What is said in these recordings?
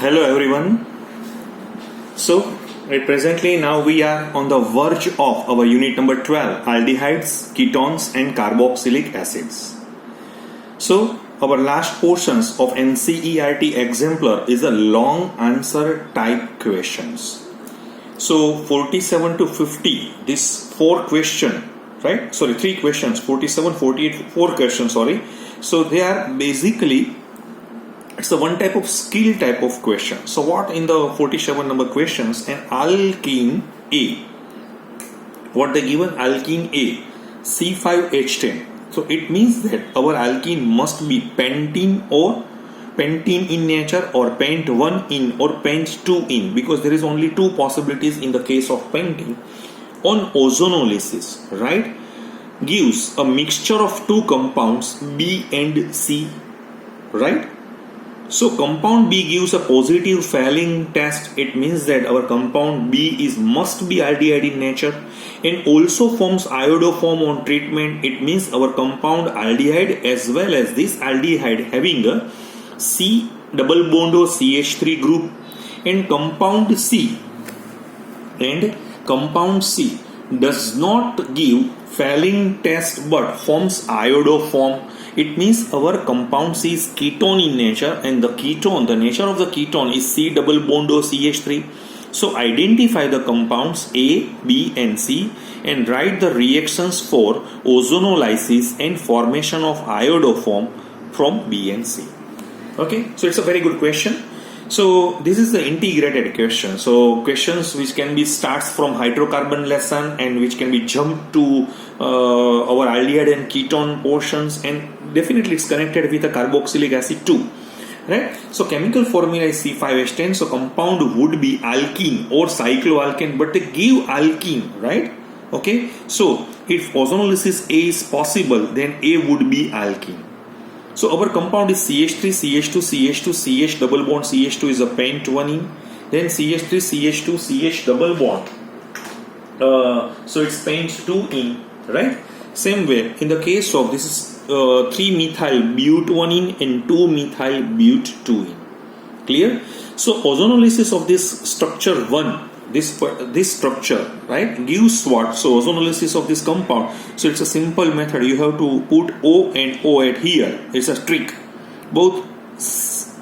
Hello everyone. So presently now we are on the verge of our unit number 12, aldehydes, ketones and carboxylic acids. So our last portions of NCERT exemplar is a long answer type questions. So 47 to 50, this 4 question, right? Sorry, 3 questions, 47, 48, 4 questions, sorry. So they are basically, it's a one type of skill type of question. So what in the 47 number questions, an alkene A, what they given, alkene A, C5H10. So it means that our alkene must be pentene or pentene in nature or pent 1 in or pent 2 in, because there is only 2 possibilities in the case of pentene. On ozonolysis, right, gives a mixture of 2 compounds B and C, right? So compound B gives a positive Fehling test. It means that our compound B must be aldehyde in nature and also forms iodoform on treatment. It means our compound aldehyde as well as this aldehyde having a C double bond or CH3 group, and compound C does not give Fehling test but forms iodoform. It means our compound C is ketone in nature, and the nature of the ketone is C double bond or CH3. So identify the compounds A, B and C and write the reactions for ozonolysis and formation of iodoform from B and C. Okay, so it's a very good question. So this is the integrated question. So questions which can be starts from hydrocarbon lesson and which can be jumped to our aldehyde and ketone portions, and definitely it's connected with a carboxylic acid too, right? So chemical formula is C5H10. So compound would be alkene or cycloalkane, but they give alkene, right? Okay, so if ozonolysis A is possible, then A would be alkene. So our compound is CH3, CH2, CH2, CH double bond, CH2 is a pent 1 in, then CH3, CH2, CH double bond. So it's pent 2 in, right? Same way, in the case of this is 3-methyl bute 1 in and 2-methyl bute 2 in. Clear? So ozonolysis of this structure 1, this structure, right, gives what? So ozonolysis of this compound. So it's a simple method. You have to put O and O at here. It's a trick. बहुत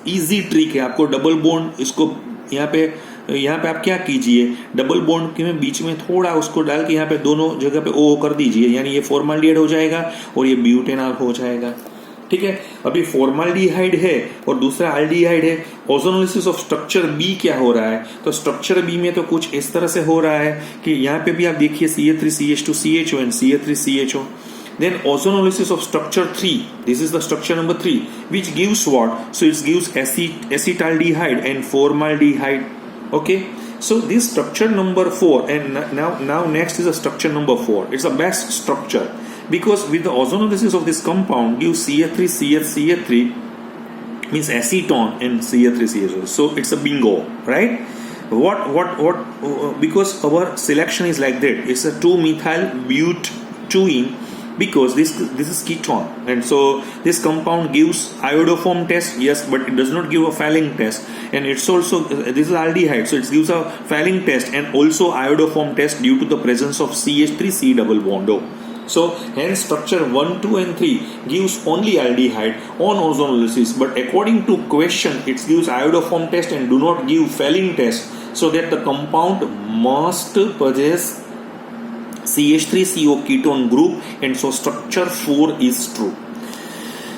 easy trick है. आपको double bond इसको यहाँ पे आप क्या कीजिए, double bond के में बीच में थोड़ा उसको डाल के यहाँ पे दोनों जगह पे O कर दीजिए, यानी ये फॉर्माल्डिहाइड हो जाएगा और ये ब्यूटेनॉल हो जाएगा. ठीक है, अभी फॉर्माल्डिहाइड है और दूसरा एल्डिहाइड है. ओजोनोलिसिस ऑफ स्ट्रक्चर बी क्या हो रहा है, तो स्ट्रक्चर बी में तो कुछ इस तरह से हो रहा है कि यहाँ पे भी आप देखिए CH3CH2CHO and CH3CHO. Then ozonolysis of structure 3, this is the structure number 3, which gives what? So it gives acetaldehyde and formaldehyde. Okay, so this structure number 4, and now next is a structure number 4. It's the best structure, because with the ozonolysis of this compound gives CH3 means acetone and CH3CHO. So it's a bingo, right? What because our selection is like that. It's a 2-methyl bute 2 in, because this is ketone, and so this compound gives iodoform test, yes, but it does not give a Fehling test, and it's also this is aldehyde, so it gives a Fehling test and also iodoform test due to the presence of CH3 C double bond O. So hence structure 1, 2 and 3 gives only aldehyde on ozonolysis, but according to question it gives iodoform test and do not give Fehling test, so that the compound must possess CH3CO ketone group, and so structure 4 is true.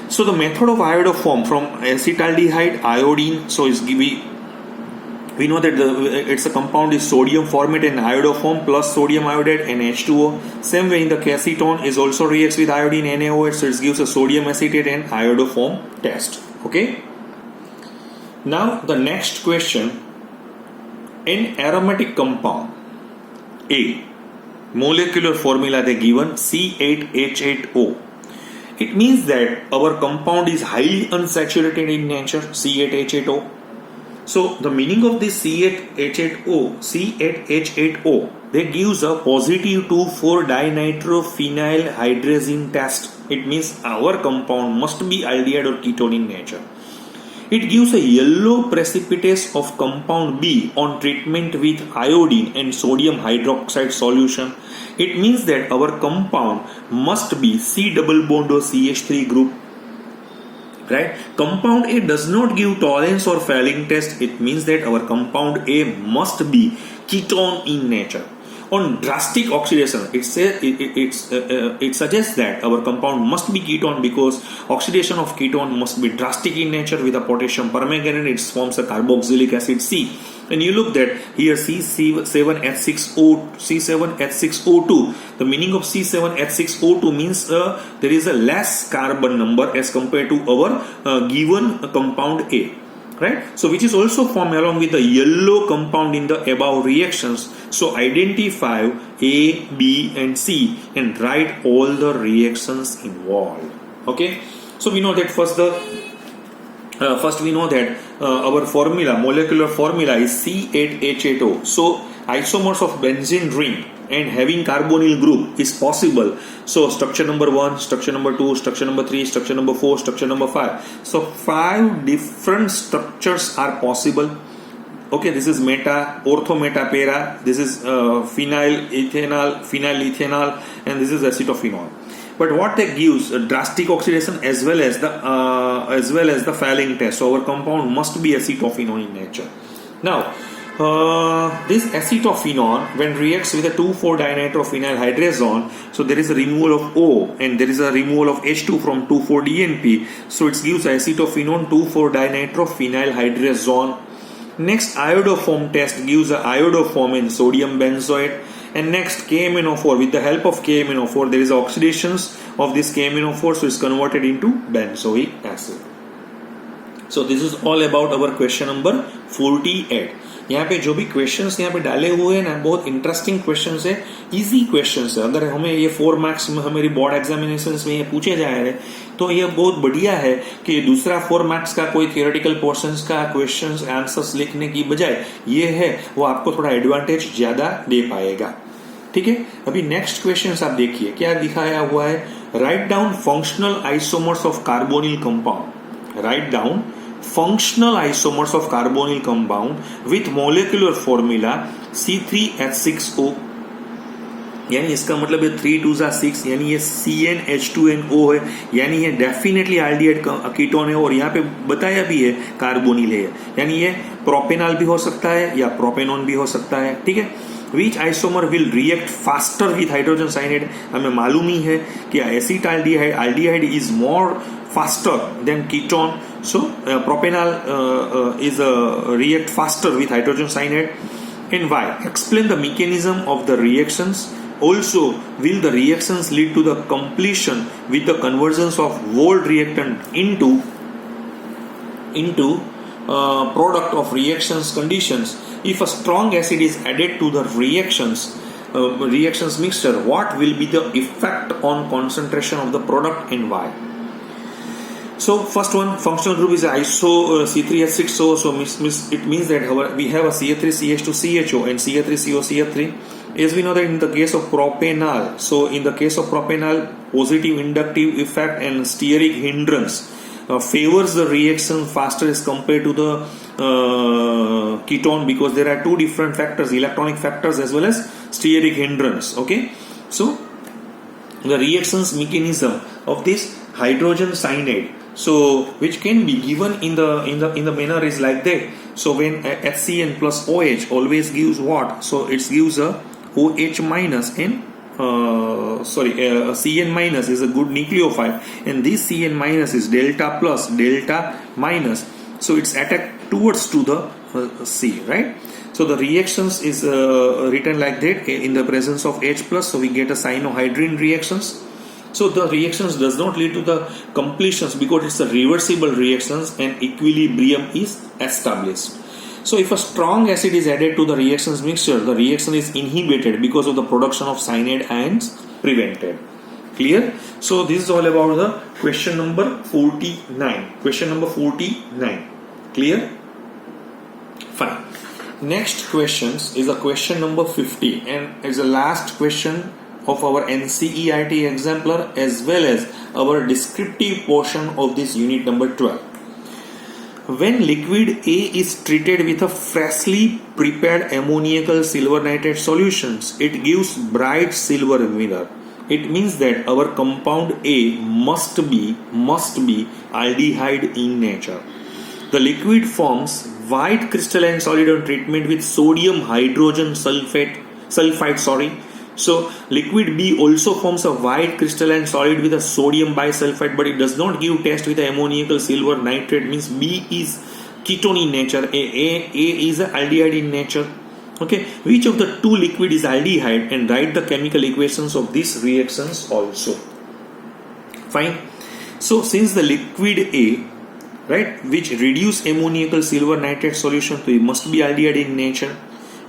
So the method of iodoform from acetaldehyde, iodine, so is we know that it's a compound is sodium formate and iodoform plus sodium iodide and H2O. Same way in the acetone is also reacts with iodine NaOH, so it gives a sodium acetate and iodoform test. Okay. Now the next question, an aromatic compound A, molecular formula they given C8H8O. It means that our compound is highly unsaturated in nature, C8H8O. So the meaning of this C8H8O, they gives a positive 2,4-dinitrophenylhydrazine test. It means our compound must be aldehyde or ketone in nature. It gives a yellow precipitate of compound B on treatment with iodine and sodium hydroxide solution. It means that our compound must be C double bond or CH3 group. Right? Compound A does not give tolerance or fouling test. It means that our compound A must be ketone in nature. On drastic oxidation, it suggests that our compound must be ketone because oxidation of ketone must be drastic in nature. With a potassium permanganate, it forms a carboxylic acid C. And you look that here C7H6O2. The meaning of C7H6O2 means there is a less carbon number as compared to our given compound A. Right? So which is also formed along with the yellow compound in the above reactions. So identify A, B and C and write all the reactions involved. Okay. So we know that first we know that our formula, molecular formula is C8H8O. So isomers of benzene ring and having carbonyl group is possible. So structure number 1, structure number 2, structure number 3, structure number 4, structure number 5. So 5 different structures are possible. Okay, this is meta, ortho meta para, this is phenyl ethanol, and this is acetophenol. But what that gives a drastic oxidation as well as the fouling test. So our compound must be acetophenol in nature. Now this acetophenol, when reacts with a 2,4-dinitrophenylhydrazone, so there is a removal of O and there is a removal of H2 from 2,4-DNP. So it gives acetophenone 2,4-dinitrophenylhydrazone. Next, iodoform test gives a iodoform in sodium benzoate. And next, KMnO4. With the help of KMnO4, there is oxidations of this KMnO4, so it's converted into benzoic acid. So this is all about our question number 48. यहाँ पे जो भी questions यहाँ पे डाले हुए हैं ना, बहुत इंटरेस्टिंग क्वेश्चंस है, इजी क्वेश्चंस है. अगर हमें ये 4 मार्क्स में हमारी बोर्ड एग्जामिनेशंस में ये पूछे जा रहे हैं तो ये बहुत बढ़िया है कि दूसरा 4 मार्क्स का कोई थियोरेटिकल पोर्शंस का क्वेश्चंस आंसर्स लिखने की बजाय ये है वो आपको थोड़ा एडवांटेज ज्यादा दे पाएगा. ठीक है. अभी नेक्स्ट क्वेश्चन आप देखिए क्या दिखाया हुआ है. Write down functional isomers of carbonyl compound. Write down functional isomers of carbonyl compound with molecular formula C3H6O. यानी इसका मतलब ये 3 2 6, यानी ये CnH2nO है, यानी ये डेफिनेटली एल्डिहाइड कीटोन है और यहाँ पे बताया भी है कार्बोनिल है, यानी ये प्रोपेनॉल भी हो सकता है या प्रोपेनॉन भी हो सकता है. ठीक है. Which isomer will react faster with hydrogen cyanide? हमें मालूम ही है कि acetaldehyde is more faster than ketone. So propanol is react faster with hydrogen cyanide. And why? Explain the mechanism of the reactions. Also, will the reactions lead to the completion with the conversions of Wald reactant into product of reactions conditions? If a strong acid is added to the reactions mixture, what will be the effect on concentration of the product and why? So first one, functional group is C3H6O. So it means that we have a CH3CH2CHO and CH3COCH3. As we know that in the case of propanol, so in the case of propanol, positive inductive effect and steric hindrance favors the reaction faster as compared to the ketone, because there are two different factors, electronic factors as well as steric hindrance. Okay, so the reactions mechanism of this hydrogen cyanide, so which can be given in the manner is like that. So when HCN plus OH always gives what? So it gives a OH minus and Cn minus is a good nucleophile, and this Cn minus is delta plus delta minus, so it's attacked towards to the C, right? So the reactions is written like that in the presence of H plus, so we get a cyanohydrin reactions. So the reactions does not lead to the completions because it's a reversible reactions and equilibrium is established. So if a strong acid is added to the reactions mixture, the reaction is inhibited because of the production of cyanide ions prevented. Clear? So this is all about the question number 49. Question number 49. Clear? Fine. Next questions is a question number 50 and is the last question of our NCERT exemplar as well as our descriptive portion of this unit number 12. when liquid A is treated with a freshly prepared ammoniacal silver nitrate solutions, it gives bright silver mirror. It means that our compound A must be aldehyde in nature. The liquid forms white crystalline solid on treatment with sodium hydrogen sulfide. So liquid B also forms a white crystalline solid with a sodium bisulfite, but it does not give test with ammoniacal silver nitrate. Means B is ketone in nature, A is aldehyde in nature. Okay, which of the two liquid is aldehyde, and write the chemical equations of these reactions also. Fine. So since the liquid A, right, which reduce ammoniacal silver nitrate solution, so it must be aldehyde in nature.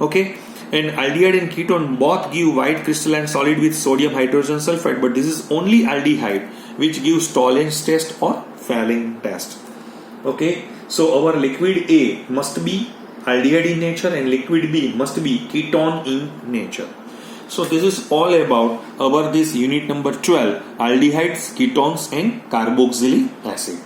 Okay, and aldehyde and ketone both give white crystalline solid with sodium hydrogen sulfide, but this is only aldehyde which gives Tollens test or Fehling test. Okay, so our liquid A must be aldehyde in nature and liquid B must be ketone in nature. So this is all about our this unit number 12, aldehydes, ketones and carboxylic acid.